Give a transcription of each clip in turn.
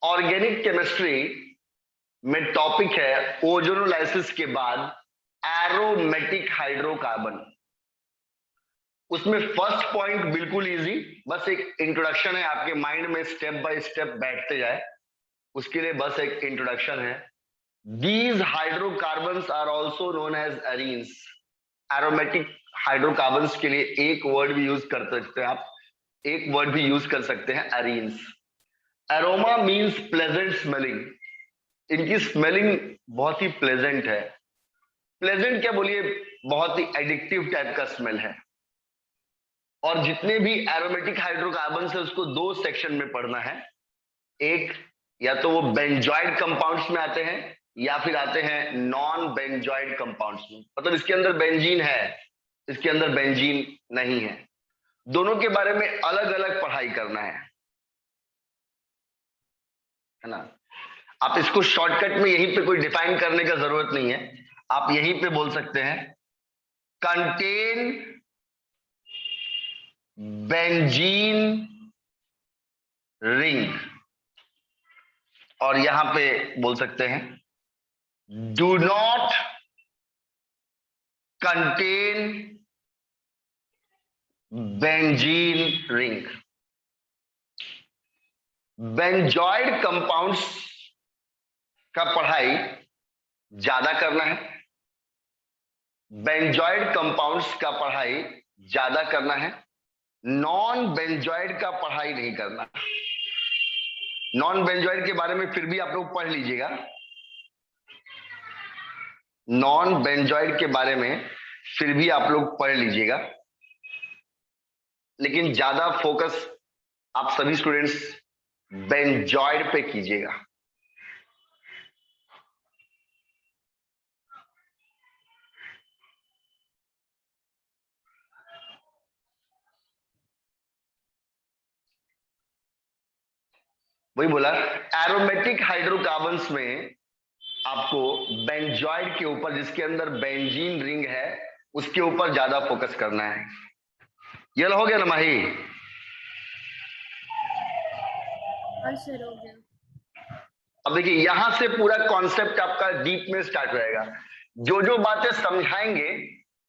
Organic chemistry में topic है ozonolysis के बाद एरोमेटिक हाइड्रोकार्बन। उसमें फर्स्ट पॉइंट बिल्कुल इजी, बस एक इंट्रोडक्शन है, आपके माइंड में स्टेप बाय स्टेप बैठते जाए, उसके लिए बस एक इंट्रोडक्शन है। These hydrocarbons are also known as arenes. Aromatic hydrocarbons के लिए एक वर्ड भी यूज कर सकते हैं आप, एक वर्ड भी यूज कर सकते हैं, arenes. Aroma means pleasant smelling. इनकी स्मेलिंग बहुत ही प्लेजेंट है। प्लेजेंट क्या बोलिए, बहुत ही एडिक्टिव टाइप का स्मेल है। और जितने भी एरोमेटिक हाइड्रोकार्बन्स है उसको दो सेक्शन में पढ़ना है। एक, या तो वो बेंजॉइड कंपाउंड्स में आते हैं या फिर आते हैं नॉन बेंजॉइड कंपाउंड्स में। मतलब इसके अंदर बेंजीन है, इसके अंदर बेंजीन नहीं है। दोनों के बारे में अलग अलग पढ़ाई करना है ना। आप इसको शॉर्टकट में यहीं पे कोई डिफाइन करने का जरूरत नहीं है, आप यहीं पे बोल सकते हैं कंटेन बेंजीन रिंग, और यहां पे बोल सकते हैं do not contain benzene ring. Benzoid compounds का पढ़ाई ज्यादा करना है, बेंजॉइड कंपाउंड्स का पढ़ाई ज्यादा करना है, नॉन बेंजॉइड का पढ़ाई नहीं करना। नॉन बेंजॉइड के बारे में फिर भी आप लोग पढ़ लीजिएगा, नॉन बेंजॉइड के बारे में फिर भी आप लोग पढ़ लीजिएगा, लेकिन ज्यादा फोकस आप सभी स्टूडेंट्स बेंजॉइड पे कीजिएगा। वही बोला, एरोमेटिक हाइड्रोकार्बन्स में आपको बेंजॉइड के ऊपर, जिसके अंदर बेंजीन रिंग है, उसके ऊपर ज्यादा फोकस करना है। ये हो गया ना माही? सर हो गया। अब देखिए, यहां से पूरा कॉन्सेप्ट आपका डीप में स्टार्ट हो जाएगा। जो जो बातें समझाएंगे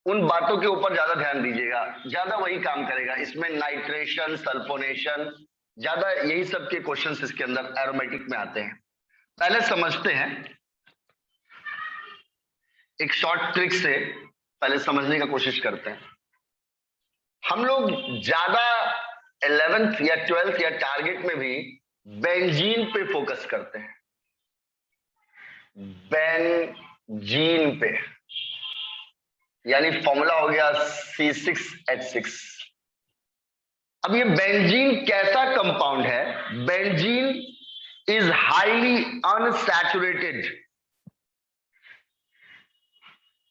उन बातों के ऊपर ज्यादा ध्यान दीजिएगा, ज्यादा वही काम करेगा। इसमें नाइट्रेशन, सल्फोनेशन, ज्यादा यही सब के क्वेश्चंस इसके अंदर एरोमेटिक में आते हैं। पहले समझते हैं, एक शॉर्ट ट्रिक से पहले समझने का कोशिश करते हैं। हम लोग ज्यादा 11th या 12th या टारगेट में भी बेंजीन पे फोकस करते हैं, बेंजीन पे, यानी फॉर्मूला हो गया C6H6। अब ये बेंजीन कैसा कंपाउंड है? Benzene is highly unsaturated.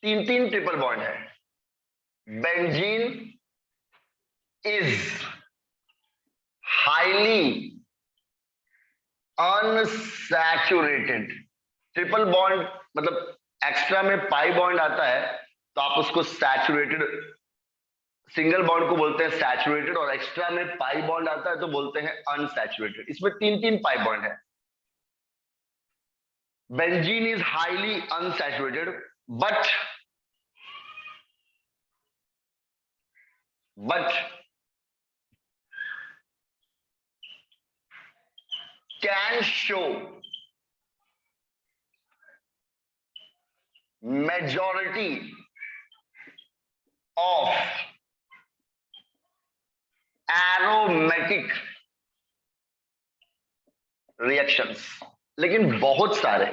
तीन तीन ट्रिपल बॉन्ड है। Benzene is highly unsaturated. Triple bond मतलब एक्स्ट्रा में पाई बॉन्ड आता है तो आप उसको सैचुरेटेड, सिंगल बॉन्ड को बोलते हैं सैचुरेटेड, और एक्स्ट्रा में पाई बॉन्ड आता है तो बोलते हैं अनसैचुरेटेड। इसमें तीन तीन पाई बॉन्ड है। Benzene is highly unsaturated but can show majority of aromatic reactions। लेकिन बहुत सारे,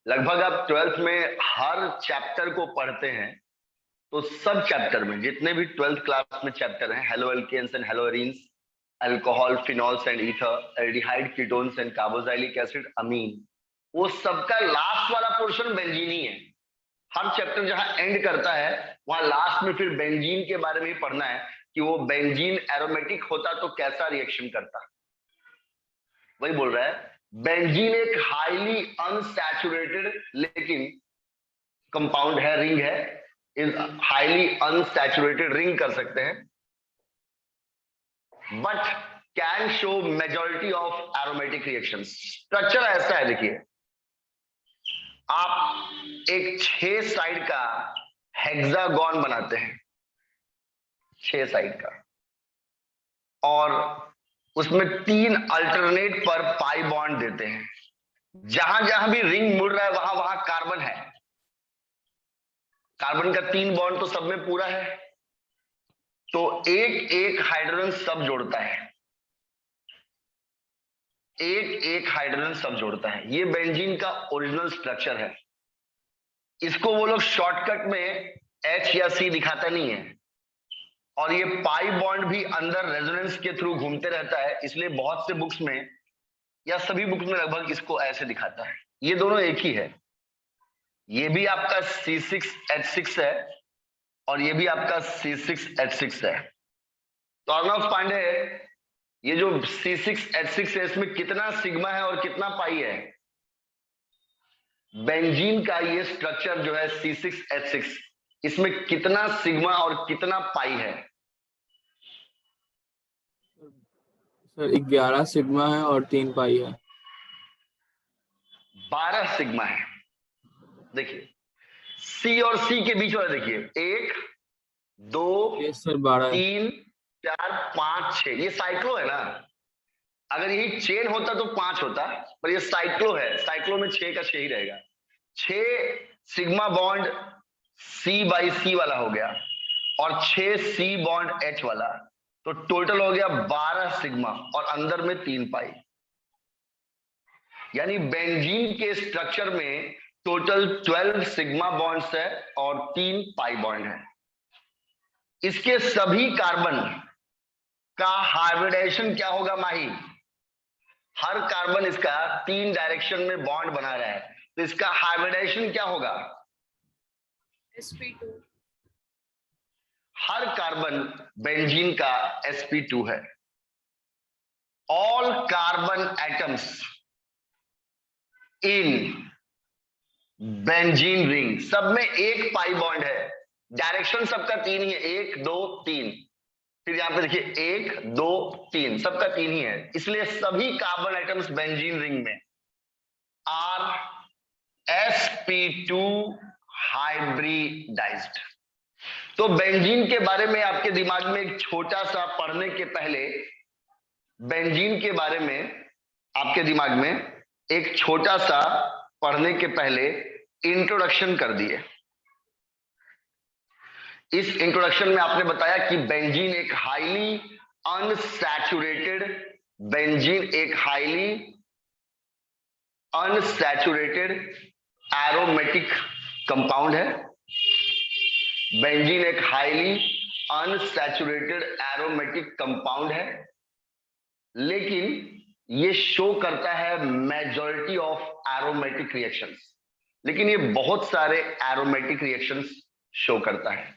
लगभग आप 12th में हर चैप्टर को पढ़ते हैं तो सब चैप्टर में, जितने भी 12th क्लास में चैप्टर हैं, haloalkanes and haloarenes, alcohol, phenols and ether, aldehyde, ketones and carboxylic acid, amine, वो सबका लास्ट वाला पोर्शन बेंजीन ही है। हर चैप्टर जहां एंड करता है वहां लास्ट में फिर बेंजीन के बारे में ही पढ़ना है कि वो बेंजीन एरोमेटिक होता तो कैसा रिएक्शन करता। वही बोल रहा है, बेंजीन एक हाईली अनसैचुरेटेड लेकिन कंपाउंड है, रिंग है, इज हाईली अनसैचुरेटेड रिंग कर सकते हैं, but can show majority of aromatic reactions. Structure ऐसा है, देखिए आप एक 6 साइड का हेक्सागोन बनाते हैं, 6 साइड का, और उसमें 3 अल्टरनेट पर पाई बॉन्ड देते हैं। जहां जहां भी रिंग मुड़ रहा है वहां वहां कार्बन है। कार्बन का 3 बॉन्ड तो सब में पूरा है, तो एक एक हाइड्रोजन सब जोड़ता है, एक एक हाइड्रोजन सब जोड़ता है। ये बेंजीन का ओरिजिनल स्ट्रक्चर है। इसको वो लोग शॉर्टकट में H या C दिखाता नहीं है, और ये पाई बॉन्ड भी अंदर रेजोनेंस के थ्रू घूमते रहता है, इसलिए बहुत से बुक्स में या सभी बुक्स में लगभग इसको ऐसे दिखाता है। ये दोनों एक ही है, ये भी आपका C6H6 है और ये भी आपका C6H6 है। तो अर्णव पांडे, ये जो C6H6 है इसमें कितना सिग्मा है और कितना पाई है? बेंजीन का ये स्ट्रक्चर जो है C6H6, इसमें कितना सिग्मा और कितना पाई है? सर 11 सिग्मा है और 3 पाई है। 12 सिग्मा है। देखिए C और C के बीच वाला देखिए, 1 2 यस सर 12 है। 3 4 5 6, ये साइक्लो है ना। अगर यही चेन होता तो 5 होता, पर ये साइक्लो है, साइक्लो में 6 का 6 ही रहेगा। 6 सिग्मा बॉन्ड C/C वाला हो गया और 6 C बॉन्ड H वाला, तो टोटल हो गया 12 सिग्मा और अंदर में 3 पाई। यानी बेंजीन के स्ट्रक्चर में टोटल 12 सिग्मा बॉन्ड्स है और 3 पाई बॉन्ड है। इसके सभी कार्बन का हाइब्रिडेशन क्या होगा माही? हर कार्बन इसका 3 डायरेक्शन में बॉन्ड बना रहा है, तो इसका हाइब्रिडेशन क्या होगा? sp2। हर कार्बन बेंजीन का sp2 है। All carbon atoms in benzene ring, सब में एक पाई बॉन्ड है। डायरेक्शन सबका 3 ही है, 1 2 3। फिर यहां पे देखिए 1 2 3, सबका 3 ही है, इसलिए सभी कार्बन एटम्स बेंजीन रिंग में आर sp2 हाइब्रिडाइज्ड। तो बेंजीन के बारे में आपके दिमाग में एक छोटा सा पढ़ने के पहले, बेंजीन के बारे में आपके दिमाग में एक छोटा सा पढ़ने के पहले इंट्रोडक्शन कर दिए। इस इंट्रोडक्शन में आपने बताया कि बेंजीन एक हाईली अनसैचुरेटेड, बेंजीन एक हाईली अनसैचुरेटेड एरोमेटिक कंपाउंड है। बेंजीन एक हाईली अनसैचुरेटेड एरोमेटिक कंपाउंड है, लेकिन ये शो करता है मेजॉरिटी ऑफ एरोमेटिक रिएक्शंस, लेकिन ये बहुत सारे एरोमेटिक रिएक्शंस शो करता है।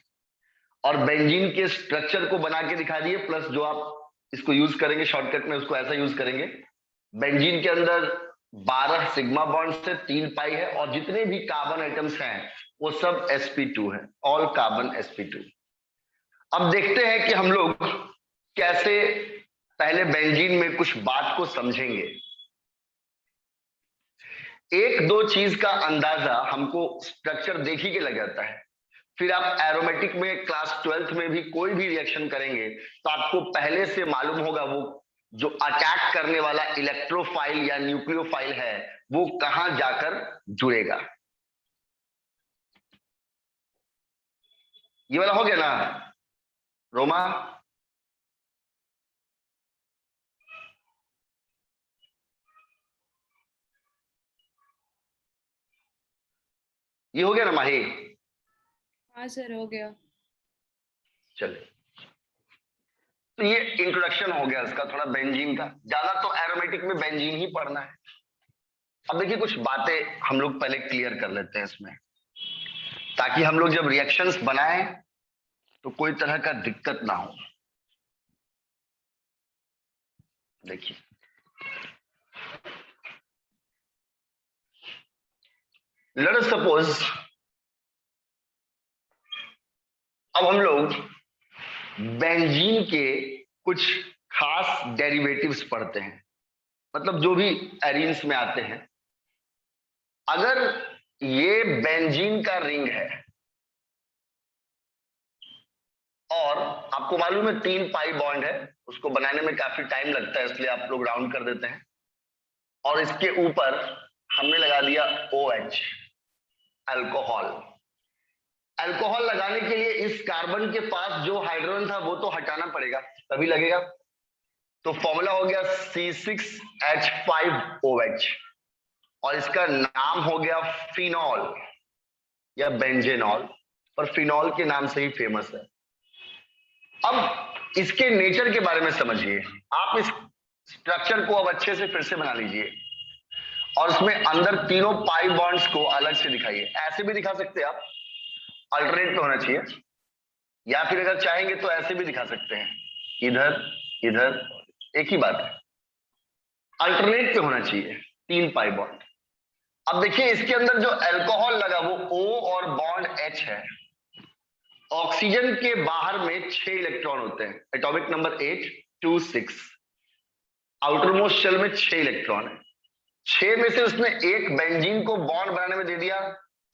और बेंजीन के स्ट्रक्चर को बना के दिखा दिए, प्लस जो आप इसको यूज करेंगे शॉर्टकट में उसको ऐसा यूज करेंगे। बेंजीन के अंदर 12 सिग्मा बॉन्ड से 3 पाई है, और जितने भी कार्बन एटम्स हैं वो सब sp2 है, ऑल कार्बन sp2। अब देखते हैं कि हम लोग कैसे पहले बेंजीन में कुछ बात को समझेंगे। एक दो चीज का अंदाजा हमको स्ट्रक्चर देख ही के लग जाता है। फिर आप एरोमेटिक में क्लास 12th में भी कोई भी रिएक्शन करेंगे तो आपको पहले से मालूम होगा वो जो अटैक करने वाला इलेक्ट्रोफाइल या न्यूक्लियोफाइल है वो कहां जाकर जुड़ेगा। ये वाला हो गया ना रोमा? ये हो गया ना माही? हाँ सर हो गया। चलिए, तो ये इंट्रोडक्शन हो गया इसका थोड़ा बेंजीन का। ज्यादा तो एरोमेटिक में बेंजीन ही पढ़ना है। अब देखिए कुछ बातें हम लोग पहले क्लियर कर लेते हैं इसमें, ताकि हम लोग जब रिएक्शंस बनाएं तो कोई तरह का दिक्कत ना हो। देखिए लेट अस सपोज, अब हम लोग बेंजीन के कुछ खास डेरिवेटिव्स पढ़ते हैं, मतलब जो भी एरीन्स में आते हैं। अगर ये बेंजीन का रिंग है और आपको मालूम है 3 पाई बॉन्ड है, उसको बनाने में काफी टाइम लगता है, इसलिए आप लोग राउंड कर देते हैं, और इसके ऊपर हमने लगा दिया OH, अल्कोहल। अल्कोहल लगाने के लिए इस कार्बन के पास जो हाइड्रोजन था वो तो हटाना पड़ेगा, तभी लगेगा। तो फॉर्मूला हो गया C6H5OH, और इसका नाम हो गया फिनॉल या बेंजेनॉल, और फिनॉल के नाम से ही फेमस है। अब इसके नेचर के बारे में समझिए। आप इस स्ट्रक्चर को अब अच्छे से फिर से बना लीजिए, और इसमें अंदर तीनों पाई बॉन्ड्स को अलग से दिखाइए। ऐसे भी दिखा सकते हैं आप, अल्टरनेट पे होना चाहिए, या फिर अगर चाहेंगे तो ऐसे भी दिखा सकते हैं, इधर इधर, एक ही बात है, अल्टरनेट पे होना चाहिए 3 पाई बॉन्ड। अब देखिए इसके अंदर जो अल्कोहल लगा वो O और बॉन्ड H है। ऑक्सीजन के बाहर में 6 इलेक्ट्रॉन होते हैं, atomic number 8, 2, 6। Outer most shell में 6 इलेक्ट्रॉन है। 6 में से उसने एक बेंजीन को बॉन्ड बनाने में दे दिया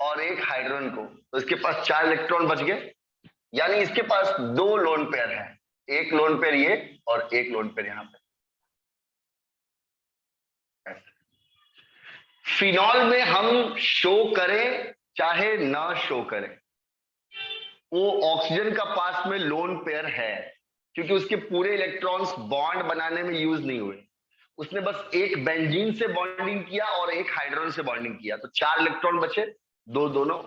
और एक हाइड्रोजन को, तो इसके पास 4 इलेक्ट्रॉन बच गए। यानी इसके पास 2 लोन पेयर है, एक लोन पेयर ये और एक लोन पेयर यहां पे। फिनॉल में हम शो करें चाहे ना शो करें, वो ऑक्सीजन का पास में लोन पेयर है, क्योंकि उसके पूरे इलेक्ट्रॉन्स बॉन्ड बनाने में यूज नहीं हुए। उसने बस एक बेंजीन से बॉन्डिंग किया और एक हाइड्रोजन से बॉन्डिंग किया, तो 4 इलेक्ट्रॉन बचे, दोनों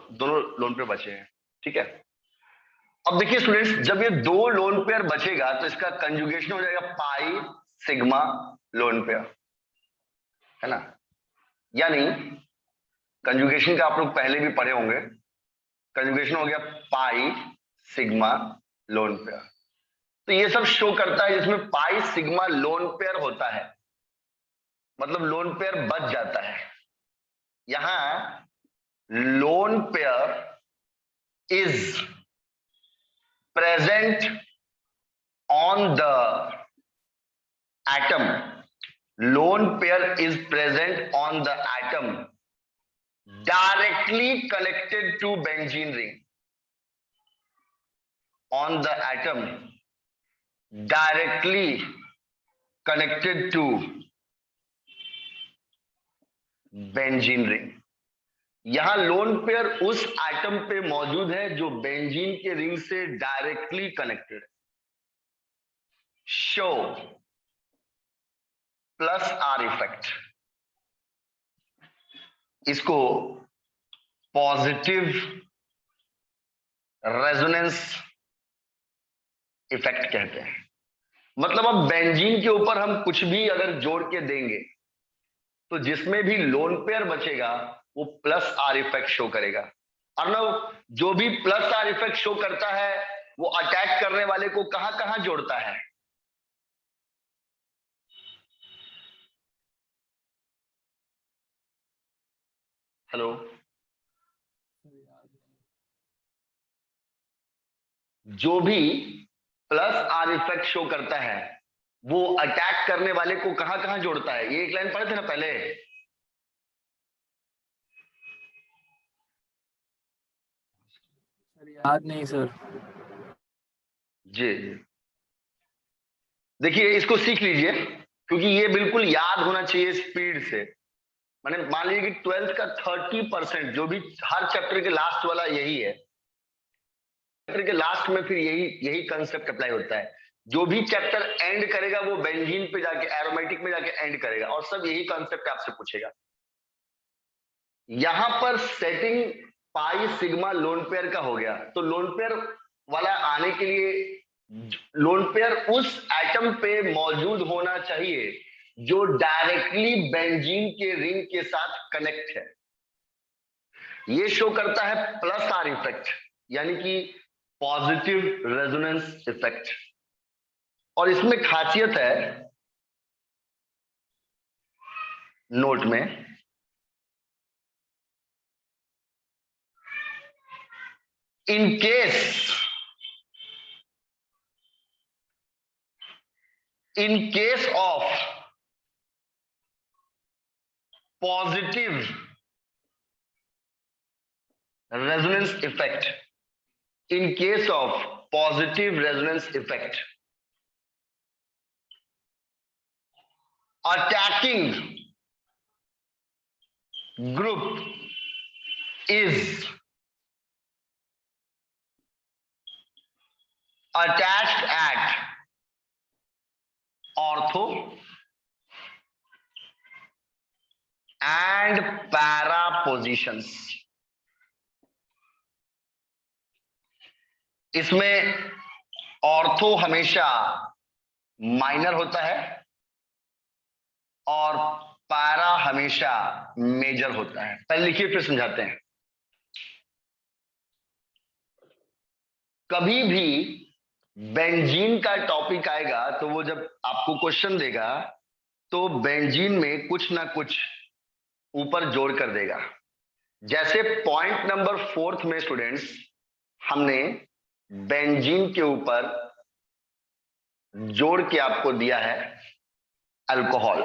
लोन पेयर बचे हैं। ठीक है, अब देखिए स्टूडेंट्स, जब ये 2 लोन पेयर बचेगा तो इसका कंजुगेशन हो जाएगा पाई सिग्मा लोन पेयर, है ना। यानी कंजुगेशन का आप लोग पहले भी पढ़े होंगे, कंजुगेशन हो गया पाई सिग्मा लोन पेयर। तो ये सब शो करता है जिसमें पाई सिग्मा लोन पेयर होता है, मतलब लोन पेयर बच जाता है। यहां lone pair is present on the atom, lone pair is present on the atom directly connected to benzene ring, on the atom directly connected to benzene ring। यहां lone pair उस atom पे मौजूद है जो बेंजीन के ring से directly connected है। Show plus R effect, इसको पॉजिटिव रेजोनेंस इफेक्ट कहते हैं। मतलब अब बेंजीन के ऊपर हम कुछ भी अगर जोड़ के देंगे तो जिसमें भी लोन पेयर बचेगा वो प्लस आर इफेक्ट शो करेगा। अर्णव, जो भी प्लस आर इफेक्ट शो करता है वो अटैक करने वाले को कहां कहां जोड़ता है? हेलो, जो भी प्लस आर इफेक्ट शो करता है वो अटैक करने वाले को कहां कहां जोड़ता है? ये एक लाइन पढ़े थे ना पहले। सर याद नहीं सर। जी, देखिए इसको सीख लीजिए, क्योंकि ये बिल्कुल याद होना चाहिए स्पीड से। मैंने मान लीजिए कि 12th का 30% जो भी हर चैप्टर के लास्ट वाला यही है, चैप्टर के लास्ट में फिर यही कंसेप्ट अप्लाई होता है। जो भी चैप्टर एंड करेगा वो बेंजीन पे जाके एरोमेटिक में जाके एंड करेगा, और सब यही कंसेप्ट आपसे पूछेगा। यहां पर setting pi sigma lone pair का हो गया, तो लोन पेयर वाला आने के लिए लोन पेयर उस एटम पे मौजूद होना चाहिए जो डायरेक्टली बेंजीन के रिंग के साथ कनेक्ट है। ये शो करता है प्लस आर इफेक्ट, यानी कि पॉजिटिव रेजोनेंस इफेक्ट। और इसमें खासियत है, नोट में, in in case of positive resonance effect, in case of positive resonance effect, attacking group is attached at ortho and para positions. इसमें ऑर्थो हमेशा माइनर होता है और पैरा हमेशा मेजर होता है। पहले लिखिए फिर समझाते हैं। कभी भी बेंजीन का टॉपिक आएगा तो वो जब आपको क्वेश्चन देगा तो बेंजीन में कुछ ना कुछ ऊपर जोड़ कर देगा। जैसे पॉइंट नंबर 4 में स्टूडेंट्स हमने बेंजीन के ऊपर जोड़ के आपको दिया है अल्कोहल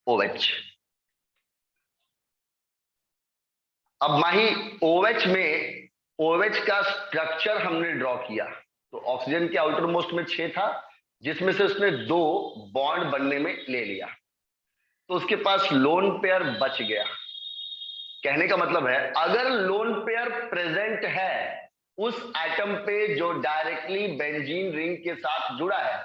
OH। अब माही OH में OH का स्ट्रक्चर हमने ड्रॉ किया तो ऑक्सीजन के आउटर मोस्ट में 6 था जिसमें से उसने 2 बॉन्ड बनने में ले लिया तो उसके पास लोन पेयर बच गया। कहने का मतलब है अगर लोन पेयर प्रेजेंट है उस एटम पे जो डायरेक्टली बेंजीन रिंग के साथ जुड़ा है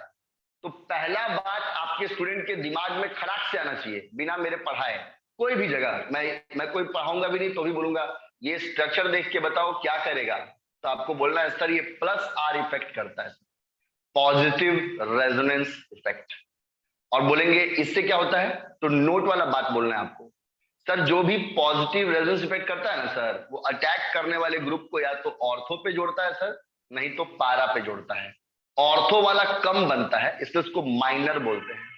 तो पहला बात आपके स्टूडेंट के दिमाग में खड़ाक से आना चाहिए बिना मेरे पढ़ाए। कोई भी जगह मैं कोई पढ़ाऊंगा भी नहीं तो भी बोलूंगा ये स्ट्रक्चर देख के बताओ क्या करेगा तो आपको बोलना है सर ये +R इफेक्ट करता है, पॉजिटिव रेजोनेंस इफेक्ट। और बोलेंगे इससे क्या होता है तो नोट वाला बात बोलना है आपको। सर जो भी पॉजिटिव रेजोनेंस इफेक्ट करता है ना सर वो अटैक करने वाले ग्रुप को या तो ऑर्थो पे जोड़ता है सर नहीं तो पारा पे जोड़ता है। ऑर्थो वाला कम बनता है इसलिए उसको माइनर बोलते हैं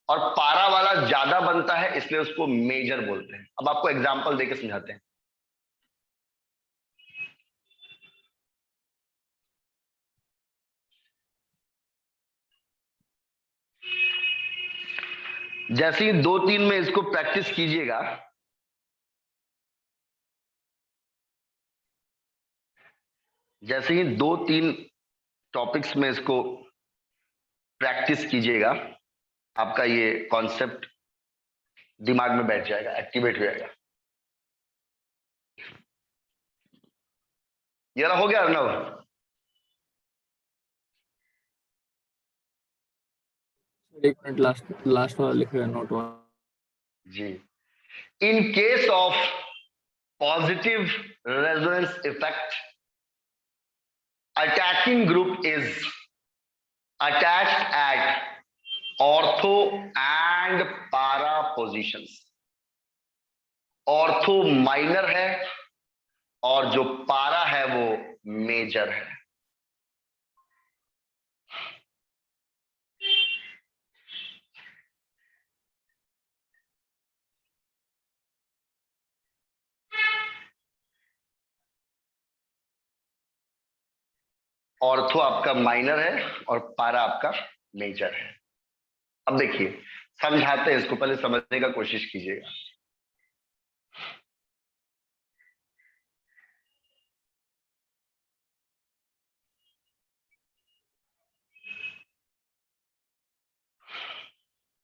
और पारा वाला ज्यादा बनता है इसलिए उसको मेजर बोलते हैं। अब आपको एग्जांपल देके समझाते हैं। जैसे ही 2-3 में इसको प्रैक्टिस कीजिएगा जैसे ही 2-3 टॉपिक्स में इसको प्रैक्टिस कीजिएगा आपका ये कॉन्सेप्ट दिमाग में बैठ जाएगा, एक्टिवेट हो जाएगा। ये हो गया अर्नव? एक मिनट लास्ट वाला लिखेगा नोट वाला जी। In case of positive resonance effect attacking group is attached at ortho and para positions। Ortho minor है और जो पारा है वो मेजर है। ऑर्थो आपका माइनर है और पारा आपका मेजर है। अब देखिए समझाते हैं इसको, पहले समझने का कोशिश कीजिएगा।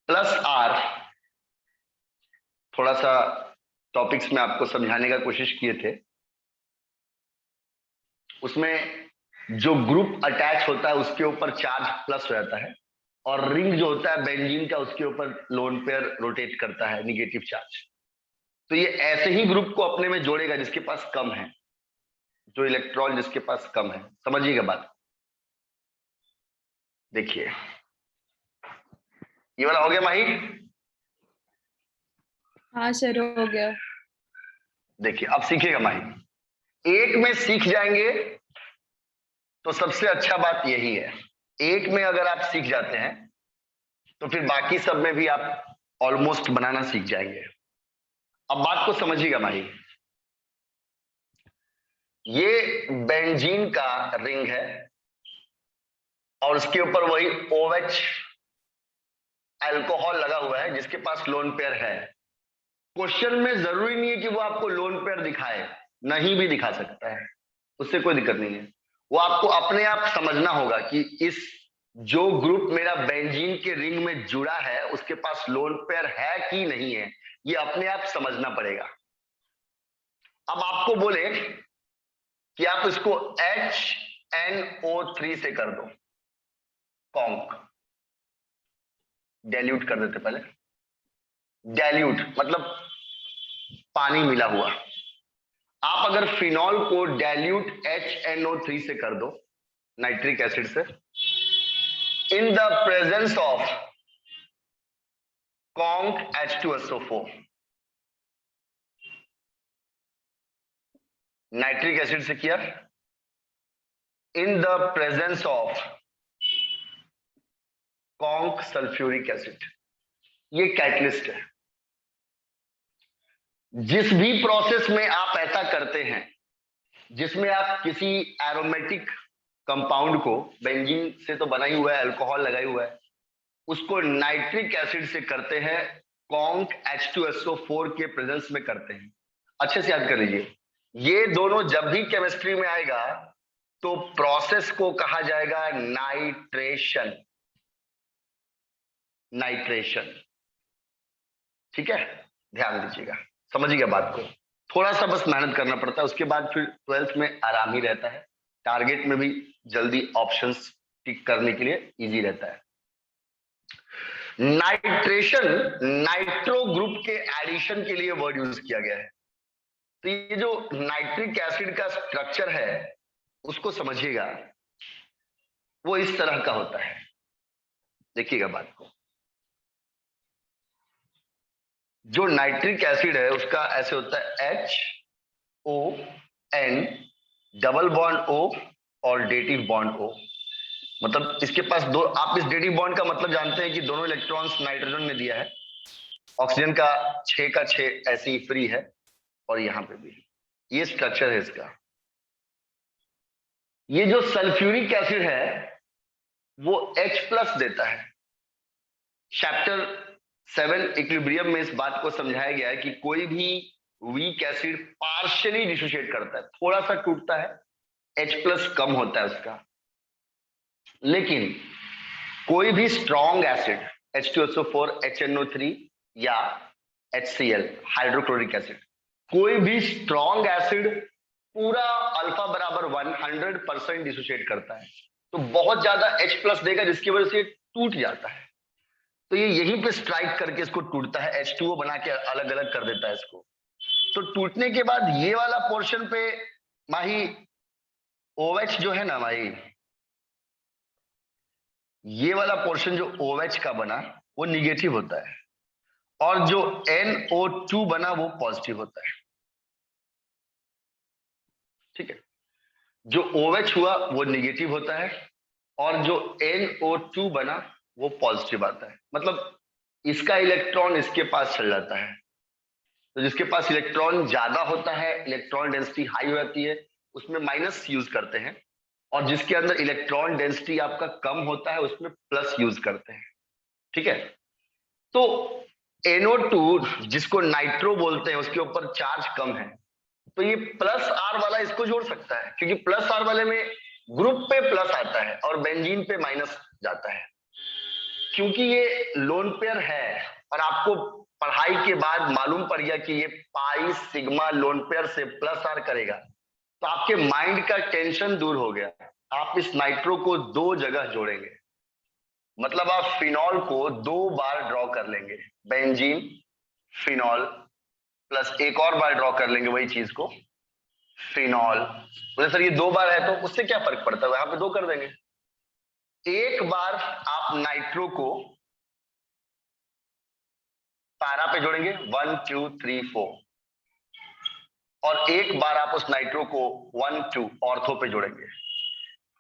+R थोड़ा सा टॉपिक्स में आपको समझाने का कोशिश किए थे, उसमें जो ग्रुप अटैच होता है उसके ऊपर चार्ज प्लस हो जाता है और रिंग जो होता है बेंजीन का उसके ऊपर लोन पेयर रोटेट करता है निगेटिव चार्ज। तो ये ऐसे ही ग्रुप को अपने में जोड़ेगा जिसके पास कम है, जो इलेक्ट्रॉन जिसके पास कम है। समझिएगा बात। देखिए ये वाला हो गया माही? हाँ सर हो गया। देखिए अब सीखिएगा माही। एक में सीख जाएंगे तो सबसे अच्छा बात यही है, एक में अगर आप सीख जाते हैं तो फिर बाकी सब में भी आप ऑलमोस्ट बनाना सीख जाएंगे। अब बात को समझिएगा माही। ये बेंजीन का रिंग है और उसके ऊपर वही OH अल्कोहल लगा हुआ है जिसके पास लोन पेयर है। क्वेश्चन में जरूरी नहीं है कि वो आपको लोन पेयर दिखाए, नहीं भी दिखा सकता है, उससे कोई दिक्कत नहीं है। वो आपको अपने आप समझना होगा कि इस जो ग्रुप मेरा बेंजीन के रिंग में जुड़ा है उसके पास लोन पेयर है कि नहीं है, ये अपने आप समझना पड़ेगा। अब आपको बोले कि आप इसको HNO3 से कर दो, कॉन्क डाइल्यूट कर देते पहले। डाइल्यूट मतलब पानी मिला हुआ। आप अगर फिनॉल को डाइल्यूट HNO3 से कर दो, नाइट्रिक एसिड से, in the presence of conc H2SO4, nitric acid से किया, in the presence of conc sulphuric acid, ये कैटलिस्ट है। जिस भी प्रोसेस में आप ऐसा करते हैं जिसमें आप किसी एरोमेटिक कंपाउंड को, बेंजीन से तो बना ही हुआ है, अल्कोहल लगा ही हुआ है, उसको नाइट्रिक एसिड से करते हैं, कॉन्क H2SO4 के प्रेजेंस में करते हैं। अच्छे से याद कर लीजिए, ये दोनों जब भी केमिस्ट्री में आएगा तो प्रोसेस को कहा जाएगा नाइट्रेशन। नाइट्रेशन, ठीक है, ध्यान दीजिएगा, समझिएगा बात को। थोड़ा सा बस मेहनत करना पड़ता है, उसके बाद फिर 12th में आराम ही रहता है, टारगेट में भी जल्दी ऑप्शंस टिक करने के लिए इजी रहता है। नाइट्रेशन नाइट्रो ग्रुप के एडिशन के लिए वर्ड यूज किया गया है। तो ये जो नाइट्रिक एसिड का स्ट्रक्चर है उसको समझिएगा, वो इस तरह का होता है। देखिएगा बात को, जो नाइट्रिक एसिड है उसका ऐसे होता है HON डबल बॉन्ड O और डेटिव बॉन्ड O। मतलब इसके पास दो, आप इस डेटिव बॉन्ड का मतलब जानते हैं कि दोनों इलेक्ट्रॉन्स नाइट्रोजन ने दिया है, ऑक्सीजन का 6 का 6 ऐसे ही फ्री है, और यहां पे भी ये स्ट्रक्चर है इसका। ये जो सल्फ्यूरिक एसिड है वो H+ देता है। चैप्टर 7 इक्विलिब्रियम में इस बात को समझाया गया है कि कोई भी वीक एसिड पार्शियली डिसोशिएट करता है, थोड़ा सा टूटता है, H+ कम होता है उसका। लेकिन कोई भी स्ट्रॉन्ग एसिड H2SO4, HNO3 या HCl हाइड्रोक्लोरिक एसिड, कोई भी स्ट्रॉन्ग एसिड पूरा अल्फा बराबर 100% डिसोशिएट करता है, तो बहुत ज्यादा H+ देगा जिसकी वजह से टूट जाता है। तो ये यहीं पे स्ट्राइक करके इसको टूटता है, H2O बना के अलग अलग कर देता है इसको। तो टूटने के बाद ये वाला पोर्शन पे माही OH जो है ना माही, ये वाला पोर्शन जो OH का बना वो निगेटिव होता है, और जो NO2 बना वो पॉजिटिव होता है। ठीक है, जो OH हुआ वो निगेटिव होता है और जो NO2 बना वो पॉजिटिव आता है। मतलब इसका इलेक्ट्रॉन इसके पास चल जाता है। तो जिसके पास इलेक्ट्रॉन ज्यादा होता है, इलेक्ट्रॉन डेंसिटी हाई हो जाती है, उसमें माइनस यूज करते हैं, और जिसके अंदर इलेक्ट्रॉन डेंसिटी आपका कम होता है उसमें प्लस यूज करते हैं। ठीक है, तो NO2 जिसको नाइट्रो बोलते हैं उसके ऊपर चार्ज कम है, तो ये +R वाला इसको जोड़ सकता है, क्योंकि +R वाले में ग्रुप पे प्लस आता है और बेंजीन पे माइनस जाता है। क्योंकि ये लोन पेयर है और आपको पढ़ाई के बाद मालूम पड़ गया कि ये पाई सिग्मा लोन पेयर से +R करेगा, तो आपके माइंड का टेंशन दूर हो गया। आप इस नाइट्रो को 2 जगह जोड़ेंगे, मतलब आप फिनॉल को 2 बार ड्रॉ कर लेंगे, बेंजीन फिनॉल प्लस एक और बार ड्रॉ कर लेंगे वही चीज को, फिनॉल। बोले सर ये 2 बार है तो उससे क्या फर्क पड़ता है, यहां पे 2 कर देंगे। एक बार आप नाइट्रो को पैरा पे जोड़ेंगे 1 2 3 4, और एक बार आप उस नाइट्रो को 1 2 ऑर्थो पे जोड़ेंगे।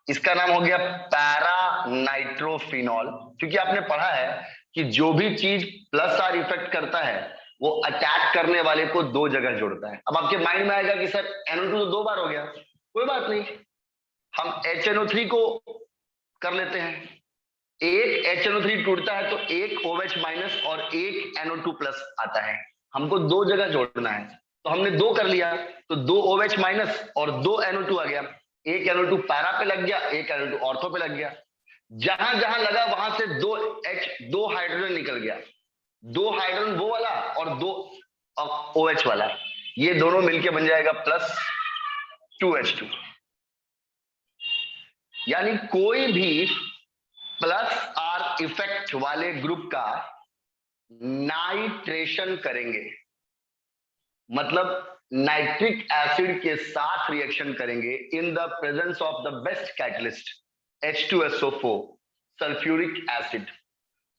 इसका नाम हो गया पैरा नाइट्रोफिनॉल, क्योंकि आपने पढ़ा है कि जो भी चीज +R इफेक्ट करता है वो अटैक करने वाले को 2 जगह जोड़ता है। अब आपके माइंड में आएगा कि सर NO2 तो 2 बार हो गया, कोई बात नहीं, हम HNO3 को कर लेते हैं। एक HNO3 टूटता है तो एक OH माइनस और एक NO2 प्लस आता है। हमको दो जगह जोड़ना है तो हमने दो कर लिया, तो दो OH माइनस और दो NO2 आ गया। एक NO2 पैरा पे लग गया, एक NO2 ऑर्थो पे लग गया। जहां जहां लगा वहां से दो हाइड्रोजन निकल गया, दो हाइड्रोजन वो वाला और दो OH वाला, ये दोनों मिलके बन जाएगा प्लस 2H2। यानी कोई भी प्लस R इफेक्ट वाले ग्रुप का नाइट्रेशन करेंगे, मतलब नाइट्रिक एसिड के साथ रिएक्शन करेंगे in the presence of the best catalyst H2SO4 sulphuric acid,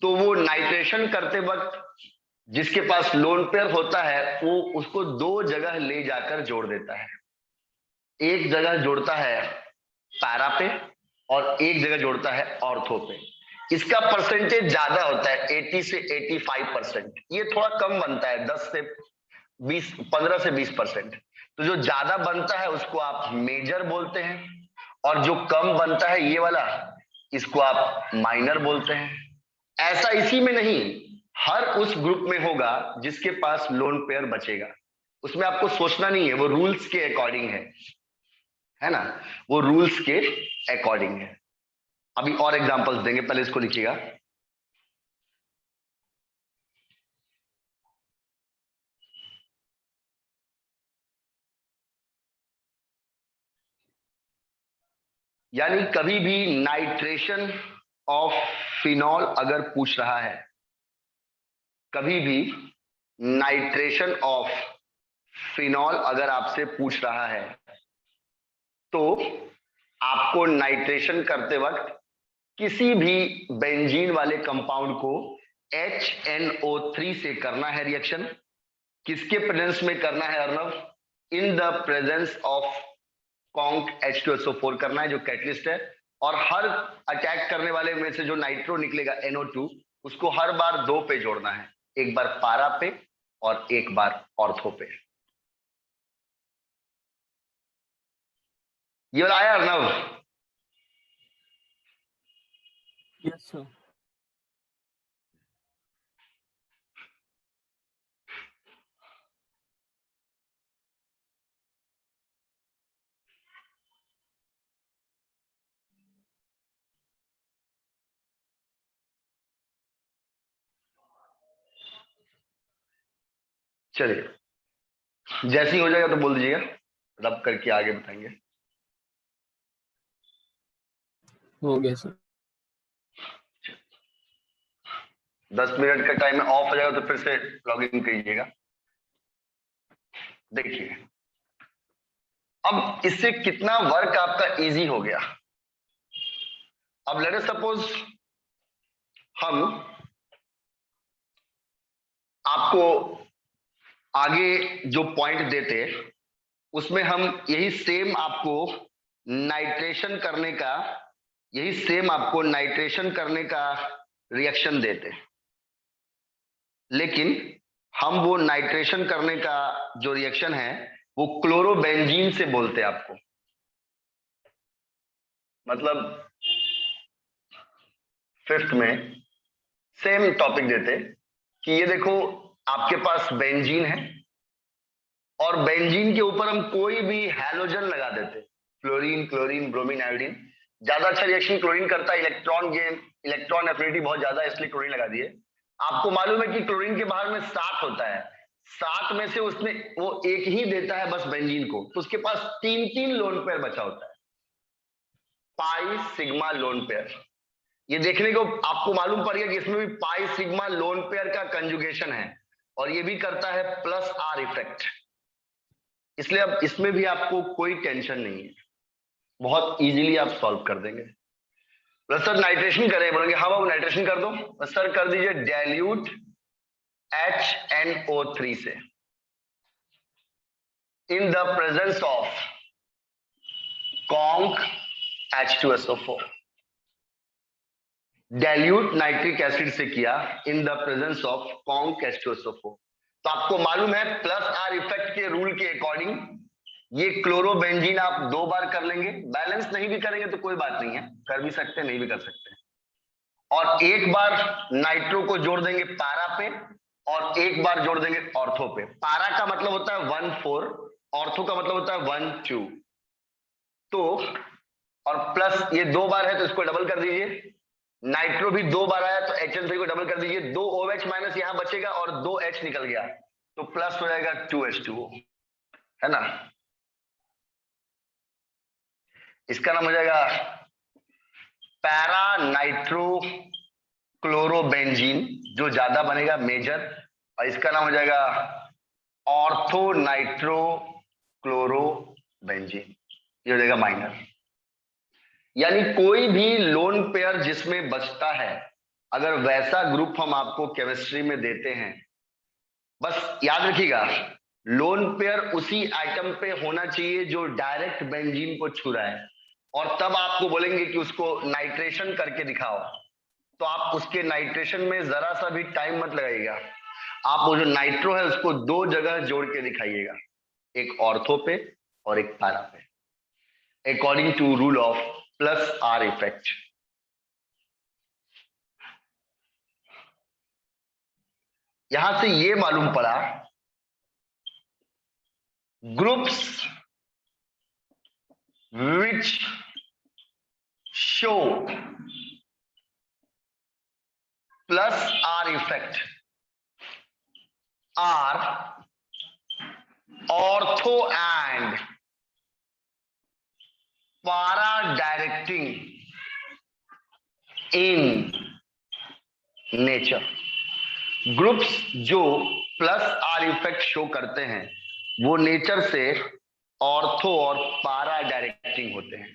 तो वो नाइट्रेशन करते वक्त जिसके पास लोन पेयर होता है वो उसको दो जगह ले जाकर जोड़ देता है। एक जगह जोड़ता है पैरा पे और एक जगह जोड़ता है ऑर्थो पे। इसका परसेंटेज ज्यादा होता है 80 से 85%, ये थोड़ा कम बनता है 10 से 20, 15 से 20%। तो जो ज्यादा बनता है उसको आप मेजर बोलते हैं और जो कम बनता है ये वाला इसको आप माइनर बोलते हैं। ऐसा इसी में नहीं, हर उस ग्रुप में होगा जिसके पास लोन पेयर बचेगा, उसमें आपको सोचना नहीं है, वो रूल्स के अकॉर्डिंग है ना, वो रूल्स के अकॉर्डिंग है। अभी और एग्जांपल्स देंगे, पहले इसको लिखिएगा। यानी कभी भी नाइट्रेशन ऑफ फिनॉल अगर पूछ रहा है, कभी भी नाइट्रेशन ऑफ फिनॉल अगर आपसे पूछ रहा है तो आपको नाइट्रेशन करते वक्त किसी भी बेंजीन वाले कंपाउंड को HNO3 से करना है रिएक्शन। किसके प्रेजेंस में करना है Arnav? In the presence of conc H2SO4 करना है जो कैटलिस्ट है, और हर अटैक करने वाले में से जो नाइट्रो निकलेगा NO2 उसको हर बार दो पे जोड़ना है, एक बार पारा पे और एक बार ऑर्थो पे। ये आया अर्नव? Yes sir. चलिए जैसे ही हो जाएगा तो बोल दीजिएगा, रब करके आगे बताएंगे। हो गया सर। 10 मिनट का टाइम है, ऑफ हो जाएगा तो फिर से लॉग इन कीजिएगा। देखिए अब इससे कितना वर्क आपका इजी हो गया। अब लेट अस सपोज हम आपको आगे जो पॉइंट देते उसमें हम यही सेम आपको नाइट्रेशन करने का रिएक्शन देते, लेकिन हम वो नाइट्रेशन करने का जो रिएक्शन है वो क्लोरोबेंजीन से बोलते हैं आपको। मतलब फिफ्थ में सेम टॉपिक देते कि ये देखो आपके पास बेंजीन है और बेंजीन के ऊपर हम कोई भी हैलोजन लगा देते, फ्लोरीन, क्लोरीन, ब्रोमीन, आयोडीन। ज्यादा अच्छा रिएक्शन क्लोरीन करता है, इलेक्ट्रॉन एफिनिटी बहुत ज्यादा है इसलिए क्लोरीन लगा दिए। आपको मालूम है कि क्लोरीन के बाहर में 7 होता है, 7 में से उसने वो एक ही देता है बस बेंजीन को, तो उसके पास 3 लोन पेयर बचा होता है, पाई सिग्मा लोन पेयर। ये देखने को आपको मालूम पड़ गया कि इसमें भी पाई सिग्मा लोन पेयर का कंजुगेशन है और ये भी करता है प्लस R इफेक्ट, इसलिए अब इसमें भी आपको कोई टेंशन नहीं है, बहुत इजीली आप सॉल्व कर देंगे। बस सर नाइट्रेशन करें, बोलेंगे हाँ बाबू नाइट्रेशन कर दो, बस सर कर दीजिए डाइल्यूट HNO3 से in the presence of conc H2SO4। Dilute nitric acid से किया in the presence of conc H2SO4, तो आपको मालूम है प्लस R इफेक्ट के रूल के अकॉर्डिंग ये क्लोरोबेंजीन आप 2 बार कर लेंगे। बैलेंस नहीं भी करेंगे तो कोई बात नहीं है, कर भी सकते हैं नहीं भी कर सकते हैं। और एक बार नाइट्रो को जोड़ देंगे पारा पे और एक बार जोड़ देंगे ऑर्थो पे। पारा का मतलब होता है 1,4, ऑर्थो का मतलब होता है 1,2। तो और प्लस ये 2 बार है तो इसको डबल कर दीजिए। नाइट्रो भी 2 बार आया तो HN3 को डबल कर दीजिए। 2 OH माइनस यहां बचेगा और 2 H निकल गया तो प्लस हो जाएगा 2H2O, है ना। इसका नाम हो जाएगा पैरा नाइट्रो क्लोरोबेंजीन, जो ज्यादा बनेगा मेजर, और इसका नाम हो जाएगा ऑर्थो नाइट्रो क्लोरोबेंजीन, ये हो जाएगा माइनर। यानी कोई भी लोन पेयर जिसमें बचता है, अगर वैसा ग्रुप हम आपको केमिस्ट्री में देते हैं, बस याद रखिएगा लोन पेयर उसी आइटम पे होना चाहिए जो डायरेक्ट बेंजीन को छू रहा है, और तब आपको बोलेंगे कि उसको नाइट्रेशन करके दिखाओ, तो आप उसके नाइट्रेशन में जरा सा भी टाइम मत लगाइएगा। आप वो जो नाइट्रो है उसको 2 जगह जोड़ के दिखाइएगा, एक ऑर्थो पे और एक पैरा पे, according to rule of plus R effect. यहां से ये मालूम पड़ा groups which show plus R effect are ortho and para directing in nature। Groups जो प्लस आर इफेक्ट शो करते हैं वो नेचर से ऑर्थो और पारा डायरेक्टिंग होते हैं।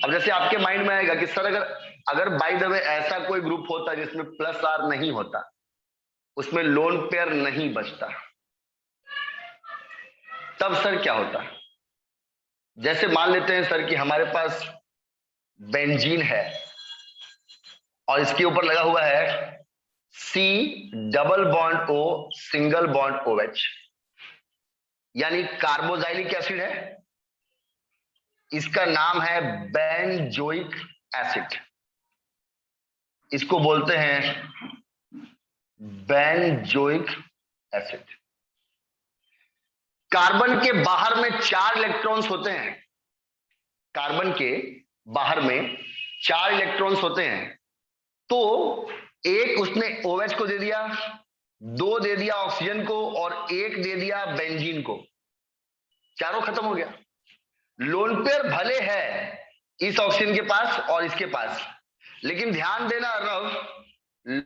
अब जैसे आपके माइंड में आएगा कि सर अगर बाय द वे ऐसा कोई ग्रुप होता जिसमें प्लस आर नहीं होता, उसमें लोन पेयर नहीं बचता, तब सर क्या होता। जैसे मान लेते हैं सर कि हमारे पास बेंजीन है और इसके ऊपर लगा हुआ है C double bond O single bond OH, यानी कार्बोजाइलिक एसिड है, इसका नाम है बेंजोइक एसिड, इसको बोलते हैं बेंजोइक एसिड। कार्बन के बाहर में 4 इलेक्ट्रॉन्स होते हैं, कार्बन के बाहर में 4 इलेक्ट्रॉन्स होते हैं, तो एक उसने OH को दे दिया, 2 दे दिया ऑक्सीजन को और 1 दे दिया बेंजीन को, चारों खत्म हो गया। लोन पेयर भले है इस ऑक्सीजन के पास और इसके पास, लेकिन ध्यान देना रव